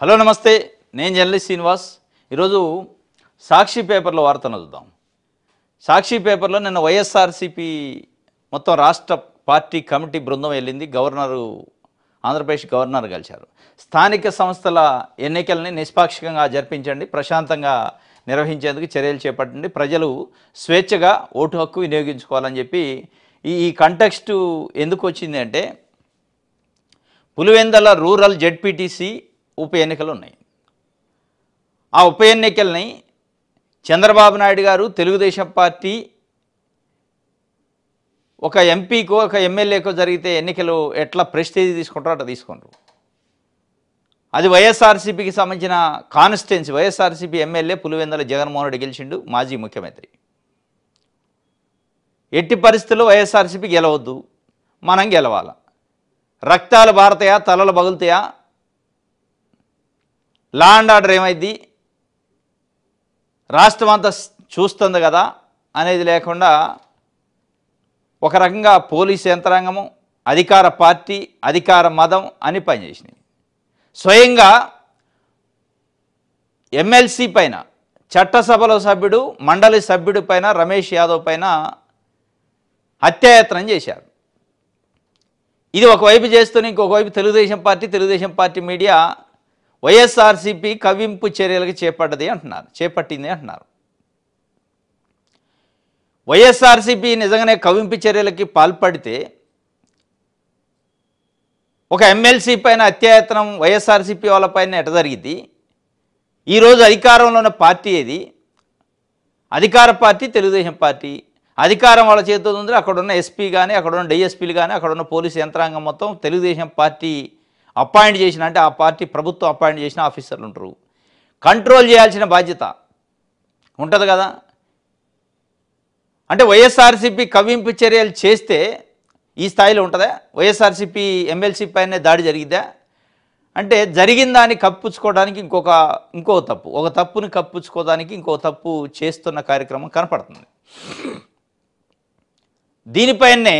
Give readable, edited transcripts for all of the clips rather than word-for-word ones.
Hello నమస్తే, నేను journalist Srinivas. ఈరోజు సాక్షి పేపర్లో వార్తను చూద్దాం. సాక్షి పేపర్లో నిన్న వైఎస్ఆర్సీపీ మొత్తం రాష్ట్ర పార్టీ కమిటీ బృందం వెళ్ళింది. ఆంధ్రప్రదేశ్ గవర్నర్ కలిశారు. స్థానిక సంస్థల ఎన్నికల్ని నిష్పాక్షికంగా జరిపించండి, ప్రశాంతంగా నిర్వహించేందుకు చర్యలు చేపట్టండి, ప్రజలు స్వేచ్ఛగా ఓటు హక్కు వినియోగించుకోవాలని చెప్పి ఈ కంటెక్స్ట్ ఎందుకు వచ్చింది అంటే, పులివెందల రూరల్ జెడ్పీటీసీ ఉప ఎన్నికలు ఉన్నాయి. ఆ ఉప ఎన్నికల్ని చంద్రబాబు నాయుడు గారు తెలుగుదేశం పార్టీ ఒక ఎంపీకో ఒక ఎమ్మెల్యేకో జరిగితే ఎన్నికలు ఎట్లా ప్రెస్టేజ్ తీసుకుంటారో అట్లా తీసుకుంటారు. అది వైఎస్ఆర్సీపీకి సంబంధించిన కాన్స్టిట్యున్సీ. వైఎస్ఆర్సీపీ ఎమ్మెల్యే పులివెందల జగన్మోహన్ రెడ్డి గెలిచిండు, మాజీ ముఖ్యమంత్రి. ఎట్టి పరిస్థితుల్లో వైఎస్ఆర్సీపీ గెలవద్దు, మనం గెలవాలా. రక్తాలు భారతయా, తలలు పగులుతాయా, లా అండ్ ఆర్డర్ ఏమైంది, రాష్ట్రం అంతా చూస్తుంది కదా అనేది లేకుండా ఒక రకంగా పోలీసు యంత్రాంగము, అధికార పార్టీ, అధికార మదం అని పనిచేసినాయి. స్వయంగా ఎమ్మెల్సీ పైన, చట్టసభలో సభ్యుడు, మండలి సభ్యుడి పైన, రమేష్ యాదవ్ పైన హత్యాయత్నం చేశారు. ఇది ఒకవైపు చేస్తూనే ఇంకొకవైపు తెలుగుదేశం పార్టీ మీడియా వైఎస్ఆర్సీపీ కవ్వింపు చర్యలకు చేపట్టింది అంటున్నారు. వైఎస్ఆర్సీపీ నిజంగానే కవ్వింపు చర్యలకి పాల్పడితే ఒక ఎమ్మెల్సీ పైన అత్యాయత్నం వైఎస్ఆర్సీపీ వాళ్ళపైన ఎట జరిగింది? ఈరోజు అధికారంలో ఉన్న పార్టీ ఏది? అధికార పార్టీ తెలుగుదేశం పార్టీ. అధికారం వాళ్ళ చేతిలో ఉంది. అక్కడున్న ఎస్పీ కానీ, అక్కడున్న డిఎస్పీలు కానీ, అక్కడున్న పోలీసు యంత్రాంగం మొత్తం తెలుగుదేశం పార్టీ అపాయింట్ చేసిన, అంటే ఆ పార్టీ ప్రభుత్వం అపాయింట్ చేసిన ఆఫీసర్లు ఉంటారు. కంట్రోల్ చేయాల్సిన బాధ్యత ఉంటుంది కదా. అంటే వైఎస్ఆర్సీపీ కవ్వింపు చర్యలు చేస్తే ఈ స్థాయిలో ఉంటుందా? వైఎస్ఆర్సీపీ ఎమ్మెల్సీ పైనే దాడి జరిగిద్దా? అంటే జరిగిన దాన్ని కప్పించుకోవడానికి ఇంకో తప్పు, ఒక తప్పుని కప్పించుకోవడానికి ఇంకో తప్పు చేస్తున్న కార్యక్రమం కనపడుతుంది. దీనిపైనే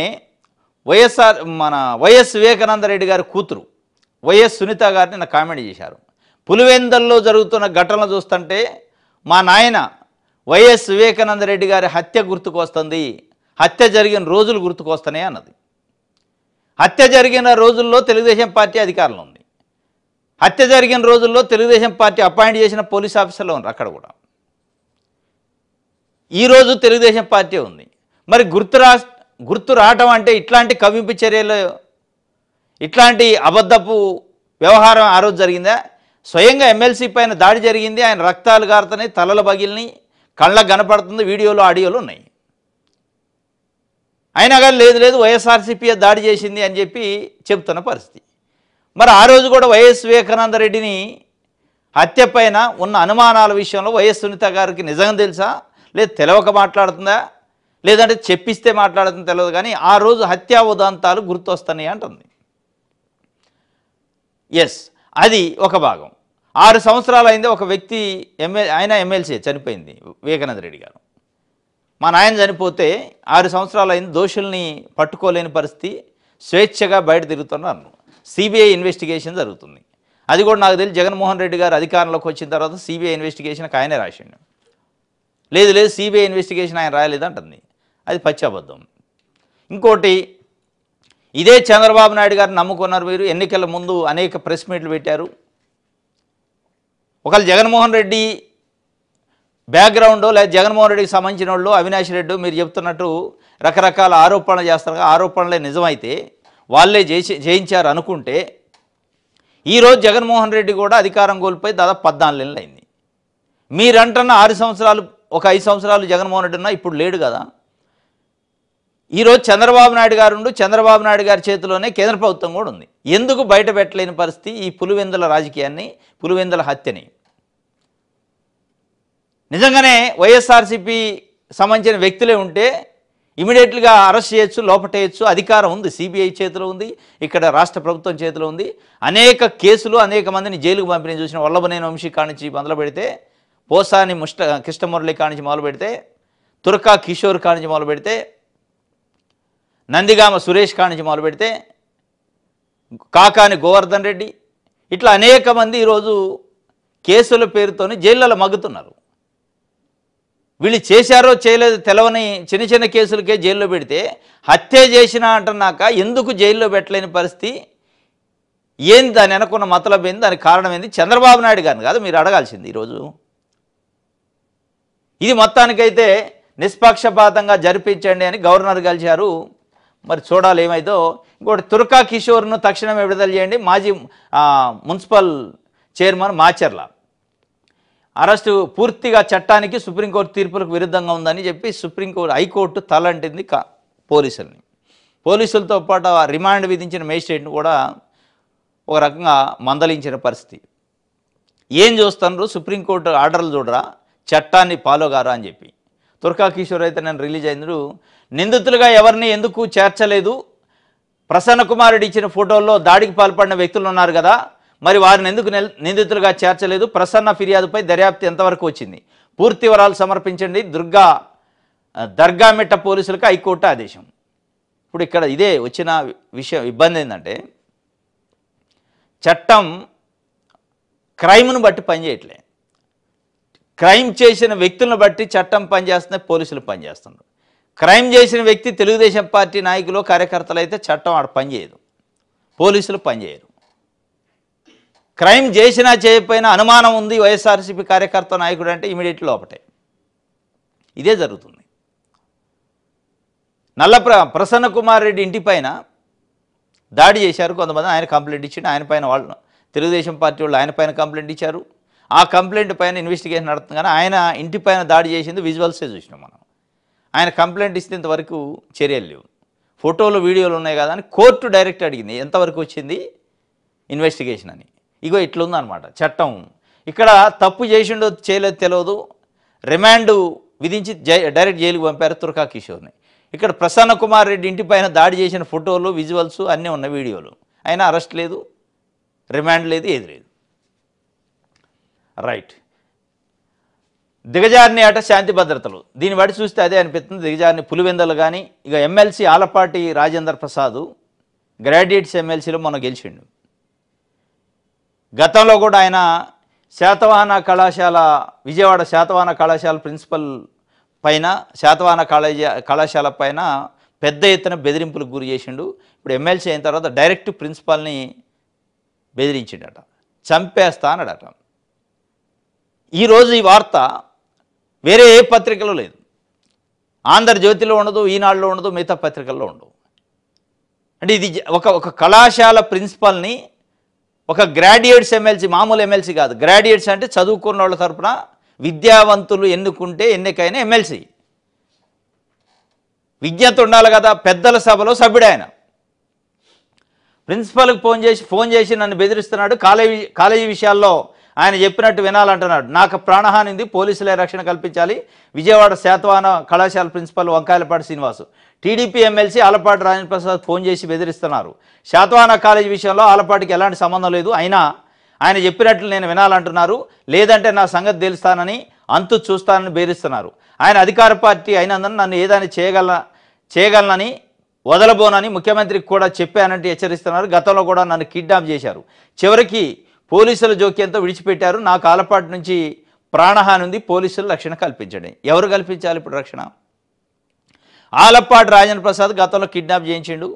వైఎస్ వివేకానంద రెడ్డి గారి కూతురు వైఎస్ సునీత గారిని నా కామెంట్ చేశారు. పులివెందల్లో జరుగుతున్న ఘటనలు చూస్తుంటే మా నాయన వైఎస్ వివేకానంద రెడ్డి గారి హత్య గుర్తుకొస్తుంది, హత్య జరిగిన రోజులు గుర్తుకొస్తున్నాయి అన్నది. హత్య జరిగిన రోజుల్లో తెలుగుదేశం పార్టీ అధికారంలో ఉంది. హత్య జరిగిన రోజుల్లో తెలుగుదేశం పార్టీ అపాయింట్ చేసిన పోలీస్ ఆఫీసర్లు ఉన్నారు అక్కడ కూడా. ఈరోజు తెలుగుదేశం పార్టీ ఉంది. మరి గుర్తు రావటం అంటే ఇట్లాంటి కవ్వింపు చర్యలు, ఇట్లాంటి అబద్ధపు వ్యవహారం ఆ రోజు జరిగిందా? స్వయంగా ఎమ్మెల్సీ పైన దాడి జరిగింది, ఆయన రక్తాలు గారుతున్నాయి, తలల బగిలిని, కళ్ళకు కనపడుతుంది, వీడియోలు ఆడియోలు ఉన్నాయి. అయినా కానీ లేదు వైఎస్ఆర్సీపీ దాడి చేసింది అని చెప్పి చెప్తున్న పరిస్థితి. మరి ఆ రోజు కూడా వైఎస్ వివేకానంద రెడ్డిని హత్య పైన ఉన్న అనుమానాల విషయంలో వైఎస్ సునీత గారికి నిజంగా తెలుసా, లేదు తెలవక మాట్లాడుతుందా, లేదంటే చెప్పిస్తే మాట్లాడుతుందో తెలియదు, కానీ ఆ రోజు హత్యా ఉదంతాలు గుర్తొస్తున్నాయి అంటుంది. ఎస్, అది ఒక భాగం. 6 సంవత్సరాలు అయింది ఒక వ్యక్తి ఆయన ఎమ్మెల్సీ చనిపోయింది, వివేకానంద రెడ్డి గారు. మా నాయన చనిపోతే 6 సంవత్సరాలు అయింది, దోషుల్ని పట్టుకోలేని పరిస్థితి, స్వేచ్ఛగా బయట తిరుగుతున్నారు. సిబిఐ ఇన్వెస్టిగేషన్ జరుగుతుంది. అది కూడా నాకు తెలిసి జగన్మోహన్ రెడ్డి గారు అధికారంలోకి వచ్చిన తర్వాత సిబిఐ ఇన్వెస్టిగేషన్కి ఆయనే రాసిండు. లేదు సిబిఐ ఇన్వెస్టిగేషన్ ఆయన రాయలేదు అంటుంది. అది పచ్చి అబద్ధం. ఇంకోటి, ఇదే చంద్రబాబు నాయుడు గారిని నమ్ముకున్నారు మీరు. ఎన్నికల ముందు అనేక ప్రెస్ మీట్లు పెట్టారు. ఒకవేళ జగన్మోహన్ రెడ్డి బ్యాక్గ్రౌండ్ లేదా జగన్మోహన్ రెడ్డికి సంబంధించిన వాళ్ళు, అవినాష్ రెడ్డి మీరు చెప్తున్నట్టు రకరకాల ఆరోపణలు చేస్తారు. ఆరోపణలే నిజమైతే వాళ్ళే జయించారు అనుకుంటే, ఈరోజు జగన్మోహన్ రెడ్డి కూడా అధికారం కోల్పోయి దాదాపు 14 నెలలు అయింది. మీరంటున్న 6 సంవత్సరాలు, ఒక 5 సంవత్సరాలు జగన్మోహన్ రెడ్డి ఉన్నా ఇప్పుడు లేడు కదా. ఈరోజు చంద్రబాబు నాయుడు గారి చేతిలోనే కేంద్ర ప్రభుత్వం కూడా ఉంది. ఎందుకు బయట పెట్టలేని పరిస్థితి ఈ పులివెందుల రాజకీయాన్ని, పులివెందుల హత్యని? నిజంగానే వైఎస్ఆర్సీపీ సంబంధించిన వ్యక్తులే ఉంటే ఇమీడియట్గా అరెస్ట్ చేయొచ్చు, లోపటేయచ్చు, అధికారం ఉంది. సిబిఐ చేతిలో ఉంది, ఇక్కడ రాష్ట్ర ప్రభుత్వం చేతిలో ఉంది. అనేక కేసులు, అనేక మందిని జైలుకు పంపిణీ చూసిన వల్లభనేని వంశీ కానించి మొదలు పెడితే, పోసాని కృష్ణమురళి కానించి మొదలు పెడితే, తురకా కిషోర్ కానించి మొదలు పెడితే, నందిగామ సురేష్ కానించి మొదలు పెడితే, కాకాని గోవర్ధన్ రెడ్డి, ఇట్లా అనేక మంది ఈరోజు కేసుల పేరుతోని జైళ్ళలో మగ్గుతున్నారు. వీళ్ళు చేశారో చేయలేదో తెలవని చిన్న చిన్న కేసులకే జైల్లో పెడితే హత్య చేసినా అంటున్నాక ఎందుకు జైల్లో పెట్టలేని పరిస్థితి ఏంది? దాని అనుకున్న మతలబ్ ఏంది? దానికి కారణం ఏంది? చంద్రబాబు నాయుడు గారిని కాదు మీరు అడగాల్సింది ఈరోజు. ఇది మొత్తానికైతే నిష్పక్షపాతంగా జరిపించండి అని గవర్నర్ కలిశారు. మరి చూడాలి ఏమైందో. ఇంకోటి తురకా కిషోర్ను తక్షణం విడుదల చేయండి. మాజీ మున్సిపల్ చైర్మన్ మాచర్ల అరెస్టు పూర్తిగా చట్టానికి సుప్రీంకోర్టు తీర్పులకు విరుద్ధంగా ఉందని చెప్పి హైకోర్టు తలంటింది పోలీసుల్ని. పోలీసులతో పాటు రిమాండ్ విధించిన మేజిస్ట్రేట్ను కూడా ఒక రకంగా మందలించిన పరిస్థితి. ఏం చూస్తున్నారు? సుప్రీంకోర్టు ఆర్డర్లు చూడరా, చట్టాన్ని ఫాలో కారా అని చెప్పి. తురకా కిషోర్ అయితే నేను రిలీజ్ అయినారు. నిందితులుగా ఎవరిని ఎందుకు చేర్చలేదు? ప్రసన్న కుమార్ రెడ్డి ఇచ్చిన ఫోటోల్లో దాడికి పాల్పడిన వ్యక్తులు ఉన్నారు కదా, మరి వారిని ఎందుకు నిందితులుగా చేర్చలేదు? ప్రసన్న ఫిర్యాదుపై దర్యాప్తు ఎంతవరకు వచ్చింది? పూర్తి వివరాలు సమర్పించండి దర్గామిట్ట పోలీసులకు హైకోర్టు ఆదేశం. ఇప్పుడు ఇక్కడ ఇదే వచ్చిన విషయం. ఇబ్బంది ఏంటంటే చట్టం క్రైమ్ను బట్టి పనిచేయట్లే. క్రైమ్ చేసిన వ్యక్తులను బట్టి చట్టం పనిచేస్తున్నాయి, పోలీసులు పనిచేస్తున్నారు. క్రైమ్ చేసిన వ్యక్తి తెలుగుదేశం పార్టీ నాయకులు కార్యకర్తలు అయితే చట్టం ఆడ పనిచేయదు, పోలీసులు పనిచేయరు. క్రైమ్ చేసినా చేయకపోయినా అనుమానం ఉంది వైఎస్ఆర్సీపీ కార్యకర్త నాయకుడు అంటే ఇమీడియట్ లోపటే. ఇదే జరుగుతుంది. ప్రసన్న కుమార్ రెడ్డి ఇంటి పైన దాడి చేశారు కొంతమంది. ఆయన కంప్లైంట్ ఇచ్చిండు. ఆయన పైన వాళ్ళు తెలుగుదేశం పార్టీ వాళ్ళు ఆయన పైన కంప్లైంట్ ఇచ్చారు. ఆ కంప్లైంట్ పైన ఇన్వెస్టిగేషన్ నడుతుంది. కానీ ఆయన ఇంటి పైన దాడి చేసింది విజువల్సే చూసినాం మనం. ఆయన కంప్లైంట్ ఇస్తే ఇంతవరకు చర్యలు లేవు. ఫోటోలు వీడియోలు ఉన్నాయి కదా అని కోర్టు డైరెక్ట్ అడిగింది ఎంతవరకు వచ్చింది ఇన్వెస్టిగేషన్ అని. ఇగో ఇట్లుందనమాట చట్టం. ఇక్కడ తప్పు చేసిండో చేయలేదు తెలియదు. రిమాండ్ విధించి డైరెక్ట్ జైలుకు పంపారు తురకా కిషోర్ని. ఇక్కడ ప్రసన్న కుమార్ రెడ్డి ఇంటి పైన దాడి చేసిన ఫోటోలు విజువల్స్ అన్నీ ఉన్నాయి, వీడియోలు. అయినా అరెస్ట్ లేదు, రిమాండ్ లేదు, ఏది లేదు. రైట్. దిగజారిని అట శాంతి భద్రతలు. దీన్ని బట్టి చూస్తే అదే అనిపిస్తుంది. దిగజారిని పులివెందలు కానీ ఇక ఎమ్మెల్సీ ఆలపాటి రాజేందర్ ప్రసాద్ గ్రాడ్యుయేట్స్ ఎమ్మెల్సీలో మొన్న గెలిచిండు. గతంలో కూడా ఆయన శాతవాహన కళాశాల విజయవాడ శాతవాహన కళాశాల ప్రిన్సిపల్ పైన శాతవాహన కళాశాల పైన పెద్ద ఎత్తున బెదిరింపులకు గురి చేసిండు. ఇప్పుడు ఎమ్మెల్సీ అయిన తర్వాత డైరెక్ట్ ప్రిన్సిపాల్ని బెదిరించిండట, చంపేస్తా అన్నాడట. ఈరోజు ఈ వార్త వేరే ఏ పత్రికలో లేదు. ఆంధ్రజ్యోతిలో ఉండదు, ఈనాడులో ఉండదు, మిగతా పత్రికల్లో ఉండదు. అంటే ఇది ఒక కళాశాల ప్రిన్సిపల్ని ఒక గ్రాడ్యుయేట్స్ ఎమ్మెల్సీ, మామూలు ఎమ్మెల్సీ కాదు, గ్రాడ్యుయేట్స్ అంటే చదువుకున్న వాళ్ళ తరపున విద్యావంతులు ఎన్నుకుంటే ఎన్నికైన ఎమ్మెల్సీ. విజ్ఞత ఉండాలి కదా. పెద్దల సభలో సభ్యుడు ఆయన. ప్రిన్సిపల్కి ఫోన్ చేసి నన్ను బెదిరిస్తున్నాడు, కాలేజీ విషయాల్లో ఆయన చెప్పినట్టు వినాలంటున్నాడు, నాకు ప్రాణహాని ఉంది, పోలీసులే రక్షణ కల్పించాలి. విజయవాడ శాతవాహన కళాశాల principal Vankayalapati Srinivasu. TDP MLC Alapati Rajendra Prasad phone చేసి బెదిరిస్తున్నారు. శాతవాహన కాలేజీ విషయంలో ఆలపాటికి ఎలాంటి సంబంధం లేదు, అయినా ఆయన చెప్పినట్లు నేను వినాలంటున్నారు, లేదంటే నా సంగతి తెలుస్తానని అంతు చూస్తానని బెదిరిస్తున్నారు. ఆయన అధికార పార్టీ అయినందున నన్ను ఏదైనా చేయగలనని వదలబోనని ముఖ్యమంత్రికి కూడా చెప్పానంటే హెచ్చరిస్తున్నారు. గతంలో కూడా నన్ను కిడ్నాప్ చేశారు, చివరికి పోలీసుల జోక్యంతో విడిచిపెట్టారు. నాకు ఆలపాటి నుంచి ప్రాణహాని ఉంది, పోలీసులు రక్షణ కల్పించండి. ఎవరు కల్పించాలి ఇప్పుడు రక్షణ? ఆలపాటి రాజేంద్ర ప్రసాద్ గతంలో కిడ్నాప్ చేయించిండు,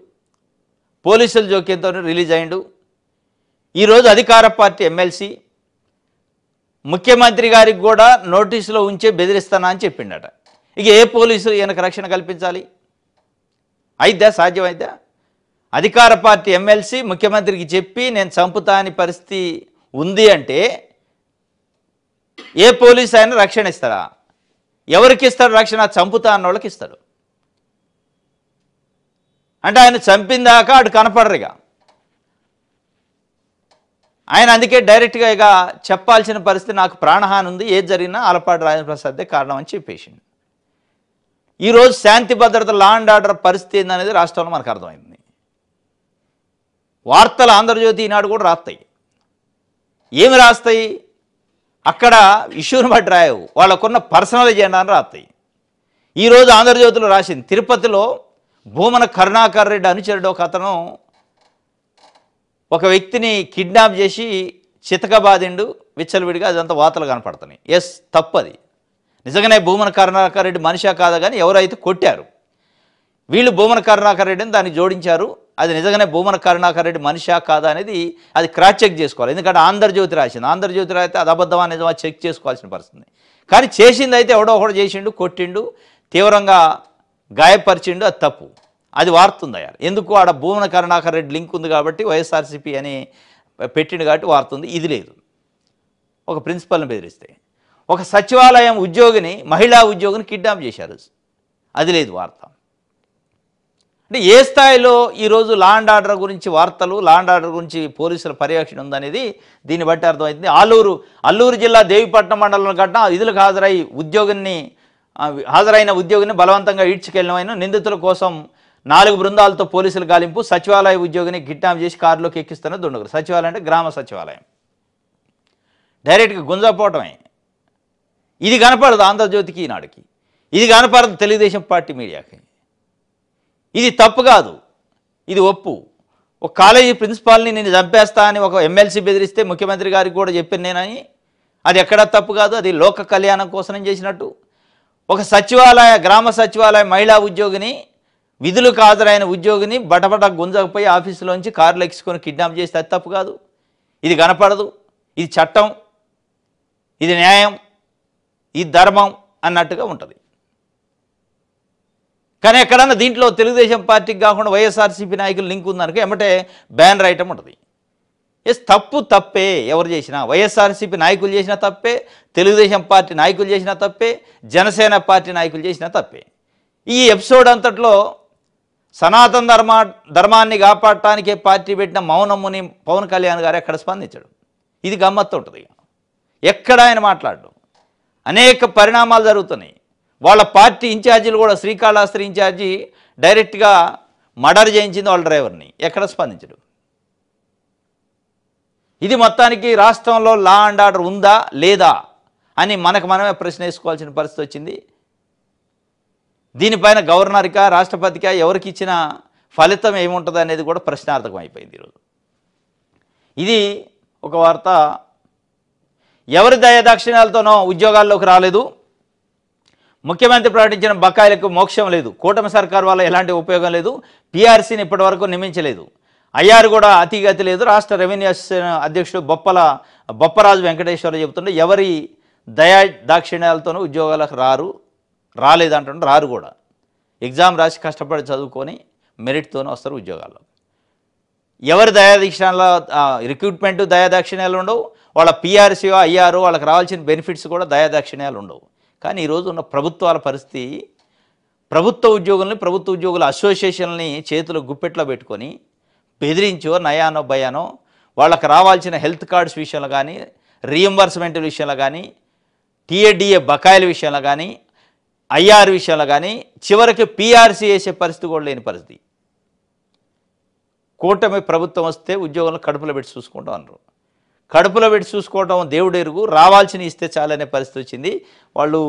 పోలీసుల జోక్యంతో రిలీజ్ అయ్యిండు. ఈరోజు అధికార పార్టీ ఎమ్మెల్సీ ముఖ్యమంత్రి గారికి కూడా నోటీసులో ఉంచే బెదిరిస్తానా అని చెప్పిండట. ఇక ఏ పోలీసులు ఈయనకు రక్షణ కల్పించాలి? అయిద్దా? సాధ్యమైద్దా? అధికార పార్టీ ఎమ్మెల్సీ ముఖ్యమంత్రికి చెప్పి నేను చంపుతా అని పరిస్థితి ఉంది అంటే ఏ పోలీసు ఆయన రక్షణ ఇస్తాడా? ఎవరికి ఇస్తాడు రక్షణ? చంపుతా అన్న వాళ్ళకి ఇస్తాడు. అంటే ఆయన చంపిందాకా అటు కనపడరుగా ఆయన. అందుకే డైరెక్ట్గా ఇక చెప్పాల్సిన పరిస్థితి, నాకు ప్రాణహాని ఉంది, ఏది జరిగినా ఆలపాటి రాజేంద్ర ప్రసాదే కారణం అని చెప్పేసింది. ఈరోజు శాంతి భద్రత, లా అండ్ ఆర్డర్ పరిస్థితి ఏందనేది రాష్ట్రంలో మనకు అర్థమైంది. వార్తలు ఆంధ్రజ్యోతి ఈనాడు కూడా రాస్తాయి. ఏమి రాస్తాయి? అక్కడ ఇష్యూని బట్టి రాయవు, వాళ్ళకున్న పర్సనల్ ఎజెండాని రాస్తాయి. ఈరోజు ఆంధ్రజ్యోతిలో రాసింది, తిరుపతిలో భూమన కరుణాకర్ రెడ్డి అనుచరుడు ఒక అతను ఒక వ్యక్తిని కిడ్నాప్ చేసి చితకబాదిండు విచ్చలవిడిగా, అదంతా వార్తలు కనపడుతున్నాయి. ఎస్, తప్పది. నిజంగానే భూమన కరుణాకర్ రెడ్డి మనిషా కాదా కానీ ఎవరైతే కొట్టారు వీళ్ళు భూమన కరుణాకర్ రెడ్డిని దాన్ని జోడించారు. అది నిజంగానే భూమన కరుణాకర్ రెడ్డి మనిషా కాదా అనేది అది క్రాస్ చెక్ చేసుకోవాలి. ఎందుకంటే ఆంధ్రజ్యోతి రాసింది, ఆంధ్రజ్యోతి రాయితే అది అబద్ధమా నిజమా చెక్ చేసుకోవాల్సిన పరిస్థితి. కానీ చేసింది అయితే ఎవడో ఒకడు చేసిండు, కొట్టిండు, తీవ్రంగా గాయపరిచిండు, అది తప్పు. అది వార్తుంది అయ్యారు. ఎందుకు ఆడ భూమన కరుణాకర్ రెడ్డి లింక్ ఉంది కాబట్టి వైఎస్ఆర్సీపీ అని పెట్టిండు కాబట్టి వార్తుంది. ఇది లేదు. ఒక ప్రిన్సిపల్ని బెదిరిస్తే ఒక సచివాలయం ఉద్యోగిని, మహిళా ఉద్యోగిని కిడ్నాప్ చేశారు, అది లేదు వార్త. అంటే ఏ స్థాయిలో ఈరోజు లా అండ్ ఆర్డర్ గురించి వార్తలు, లా అండ్ ఆర్డర్ గురించి పోలీసుల పర్యవేక్షణ ఉందనేది దీన్ని బట్టి అర్థమవుతుంది. అల్లూరు జిల్లా దేవిపట్నం మండలంలో ఘటన. విధులకు హాజరైన ఉద్యోగిని బలవంతంగా ఈడ్చుకెళ్లిన నిందితుల కోసం 4 బృందాలతో పోలీసులు గాలింపు. సచివాలయ ఉద్యోగిని కిడ్నాప్ చేసి కారులోకి ఎక్కిస్తున్న దుండగులు. సచివాలయం అంటే గ్రామ సచివాలయం, డైరెక్ట్గా గుంజపోవటమే. ఇది కనపడదు ఆంధ్రజ్యోతికి, ఈనాడుకి, ఇది కనపడదు తెలుగుదేశం పార్టీ మీడియాకి. ఇది తప్పు కాదు, ఇది ఒప్పు. ఒక కాలేజీ ప్రిన్సిపాల్ని నేను చంపేస్తా అని ఒక ఎమ్మెల్సీ బెదిరిస్తే ముఖ్యమంత్రి గారికి కూడా చెప్పాను నేనని, అది ఎక్కడా తప్పు కాదు, అది లోక కళ్యాణం కోసం చేసినట్టు. ఒక గ్రామ సచివాలయ మహిళా ఉద్యోగిని, విధులకు హాజరైన ఉద్యోగిని బటబట గుంజకపోయి ఆఫీసులోంచి కారులో ఎక్కించుకొని కిడ్నాప్ చేస్తే అది తప్పు కాదు, ఇది కనపడదు. ఇది చట్టం, ఇది న్యాయం, ఇది ధర్మం అన్నట్టుగా ఉంటుంది. కానీ ఎక్కడన్నా దీంట్లో తెలుగుదేశం పార్టీకి కాకుండా వైఎస్ఆర్సీపీ నాయకులు లింక్ ఉందనుకో ఎమ్మటే బ్యానర్ ఐటమ్ ఉంటుంది. ఎస్, తప్పే. ఎవరు చేసినా, వైఎస్ఆర్సీపీ నాయకులు చేసినా తప్పే, తెలుగుదేశం పార్టీ నాయకులు చేసినా తప్పే, జనసేన పార్టీ నాయకులు చేసినా తప్పే. ఈ ఎపిసోడ్ అంతట్లో సనాతన ధర్మాన్ని కాపాడటానికే పార్టీ పెట్టిన మౌనముని పవన్ కళ్యాణ్ గారు ఎక్కడ స్పందించడు. ఇది గమ్మత్తు ఉంటుంది. ఎక్కడ ఆయన మాట్లాడడం, అనేక పరిణామాలు జరుగుతున్నాయి. వాళ్ళ పార్టీ ఇన్ఛార్జీలు కూడా, శ్రీకాళహస్తి ఇన్ఛార్జి డైరెక్ట్గా మర్డర్ చేయించింది వాళ్ళ డ్రైవర్ని, ఎక్కడ స్పందించడు. ఇది మొత్తానికి రాష్ట్రంలో లా అండ్ ఆర్డర్ ఉందా లేదా అని మనమే ప్రశ్న వేసుకోవాల్సిన పరిస్థితి వచ్చింది. దీనిపైన గవర్నర్కా రాష్ట్రపతికా ఎవరికి ఇచ్చిన ఫలితం ఏముంటుంది అనేది కూడా ప్రశ్నార్థకం అయిపోయింది ఈరోజు. ఇది ఒక వార్త. ఎవరి దయాదాక్షిణ్యాలతోనో ఉద్యోగాల్లోకి రాలేదు, ముఖ్యమంత్రి ప్రకటించిన బకాయిలకు మోక్షం లేదు, కూటమి సర్కారు వల్ల ఎలాంటి ఉపయోగం లేదు, పీఆర్సీని ఇప్పటివరకు నియమించలేదు, ఐఆర్ కూడా అతిగతి లేదు. రాష్ట్ర రెవెన్యూ అధ్యక్షుడు బొప్పరాజు వెంకటేశ్వర చెబుతుంటే ఎవరి దయాదాక్షిణ్యాలతోనూ ఉద్యోగాలకు రాలేదంటుంటే రారు కూడా. ఎగ్జామ్ రాసి కష్టపడి చదువుకొని మెరిట్తోనే వస్తారు ఉద్యోగాల్లో. ఎవరి దయాదాక్షిణ్యాల రిక్రూట్మెంట్ దయాదాక్షిణ్యాలు ఉండవు, వాళ్ళ పీఆర్సీ ఐఆర్ వాళ్ళకి రావాల్సిన బెనిఫిట్స్ కూడా దయాదాక్షిణ్యాలు ఉండవు. కానీ ఈరోజు ఉన్న ప్రభుత్వాల పరిస్థితి, ప్రభుత్వ ఉద్యోగుల అసోసియేషన్ని చేతులు గుప్పెట్లో పెట్టుకొని బెదిరించో నయానో భయానో వాళ్ళకి రావాల్సిన హెల్త్ కార్డ్స్ విషయంలో కానీ, రీఎంబర్స్మెంట్ విషయంలో కానీ, టీఏడిఏ బకాయిల విషయంలో కానీ, ఐఆర్ విషయంలో కానీ, చివరికి పీఆర్సీ వేసే పరిస్థితి కూడా లేని పరిస్థితి. కూటమి ప్రభుత్వం వస్తే ఉద్యోగులను కడుపులో పెట్టి చూసుకుంటాం అన్నారు. కడుపులో పెట్టి చూసుకోవడం దేవుడు ఎరుగు, రావాల్సిన ఇస్తే చాలనే పరిస్థితి వచ్చింది. వాళ్ళు